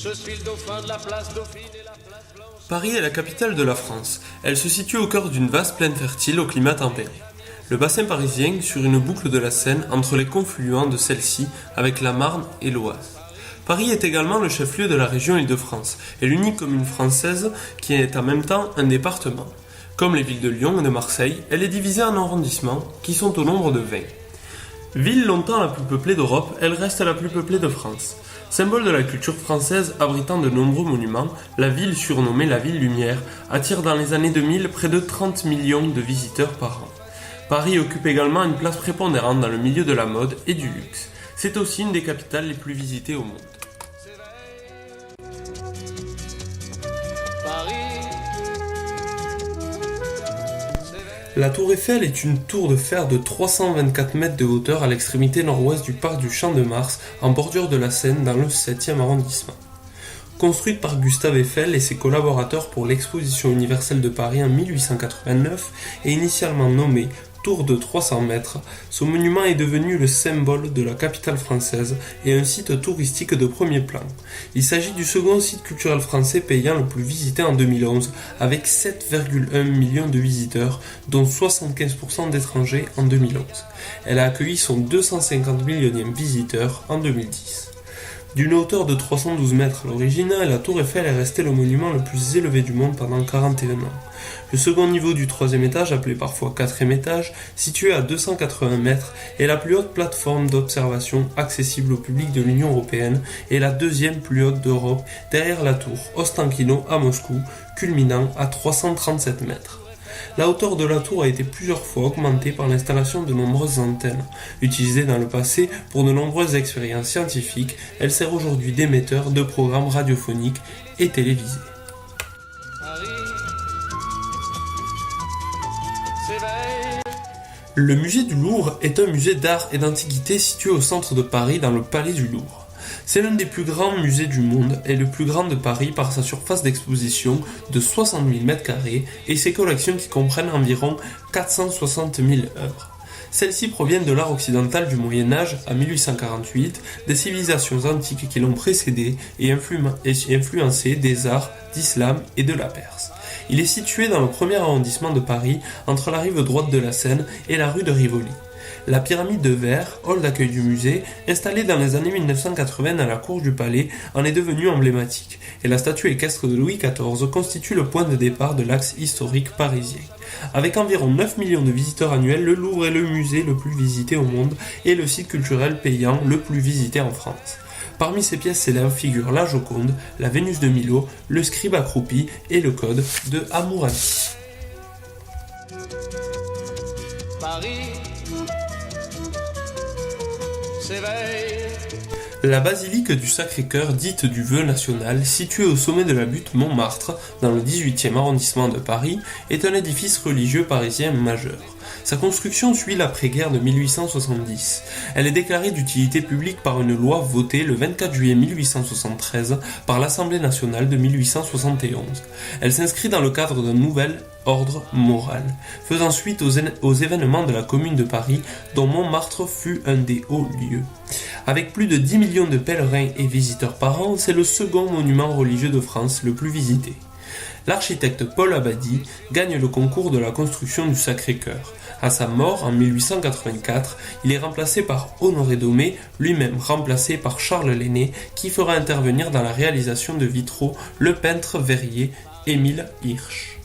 Je suis le dauphin de la place Dauphine et la place Blanche. Paris est la capitale de la France. Elle se situe au cœur d'une vaste plaine fertile au climat tempéré. Le bassin parisien sur une boucle de la Seine entre les confluents de celle-ci avec la Marne et l'Oise. Paris est également le chef-lieu de la région Île-de-France et l'unique commune française qui est en même temps un département. Comme les villes de Lyon et de Marseille, elle est divisée en arrondissements qui sont au nombre de 20. Ville longtemps la plus peuplée d'Europe, elle reste la plus peuplée de France. Symbole de la culture française abritant de nombreux monuments, la ville surnommée la Ville Lumière attire dans les années 2000 près de 30 millions de visiteurs par an. Paris occupe également une place prépondérante dans le milieu de la mode et du luxe. C'est aussi une des capitales les plus visitées au monde. La tour Eiffel est une tour de fer de 324 mètres de hauteur à l'extrémité nord-ouest du parc du Champ-de-Mars, en bordure de la Seine dans le 7e arrondissement. Construite par Gustave Eiffel et ses collaborateurs pour l'Exposition universelle de Paris en 1889 et initialement nommée Tour de 300 mètres, ce monument est devenu le symbole de la capitale française et un site touristique de premier plan. Il s'agit du second site culturel français payant le plus visité en 2011, avec 7,1 millions de visiteurs, dont 75% d'étrangers en 2011. Elle a accueilli son 250 millionième visiteur en 2010. D'une hauteur de 312 mètres à l'origine, la tour Eiffel est restée le monument le plus élevé du monde pendant 41 ans. Le second niveau du troisième étage, appelé parfois quatrième étage, situé à 280 mètres, est la plus haute plateforme d'observation accessible au public de l'Union européenne et la deuxième plus haute d'Europe, derrière la tour Ostankino à Moscou, culminant à 337 mètres. La hauteur de la tour a été plusieurs fois augmentée par l'installation de nombreuses antennes. Utilisée dans le passé pour de nombreuses expériences scientifiques, elle sert aujourd'hui d'émetteur de programmes radiophoniques et télévisés. Le musée du Louvre est un musée d'art et d'antiquité situé au centre de Paris dans le Palais du Louvre. C'est l'un des plus grands musées du monde et le plus grand de Paris par sa surface d'exposition de 60 000 m² et ses collections qui comprennent environ 460 000 œuvres. Celles-ci proviennent de l'art occidental du Moyen-Âge à 1848, des civilisations antiques qui l'ont précédé et influencé des arts d'islam et de la Perse. Il est situé dans le premier arrondissement de Paris, entre la rive droite de la Seine et la rue de Rivoli. La pyramide de verre, hall d'accueil du musée, installée dans les années 1980 à la cour du palais, en est devenue emblématique, et la statue équestre de Louis XIV constitue le point de départ de l'axe historique parisien. Avec environ 9 millions de visiteurs annuels, le Louvre est le musée le plus visité au monde et le site culturel payant le plus visité en France. Parmi ses pièces célèbres figurent la Joconde, la Vénus de Milo, le Scribe accroupi et le Code de Hammurabi. Paris s'éveille. La basilique du Sacré-Cœur, dite du Vœu national, située au sommet de la butte Montmartre, dans le 18e arrondissement de Paris, est un édifice religieux parisien majeur. Sa construction suit l'après-guerre de 1870. Elle est déclarée d'utilité publique par une loi votée le 24 juillet 1873 par l'Assemblée nationale de 1871. Elle s'inscrit dans le cadre d'un nouvel ordre moral, faisant suite aux événements de la Commune de Paris, dont Montmartre fut un des hauts lieux. Avec plus de 10 millions de pèlerins et visiteurs par an, c'est le second monument religieux de France le plus visité. L'architecte Paul Abadie gagne le concours de la construction du Sacré-Cœur. À sa mort en 1884, il est remplacé par Honoré Domé, lui-même remplacé par Charles Lenné, qui fera intervenir dans la réalisation de vitraux le peintre verrier Émile Hirsch.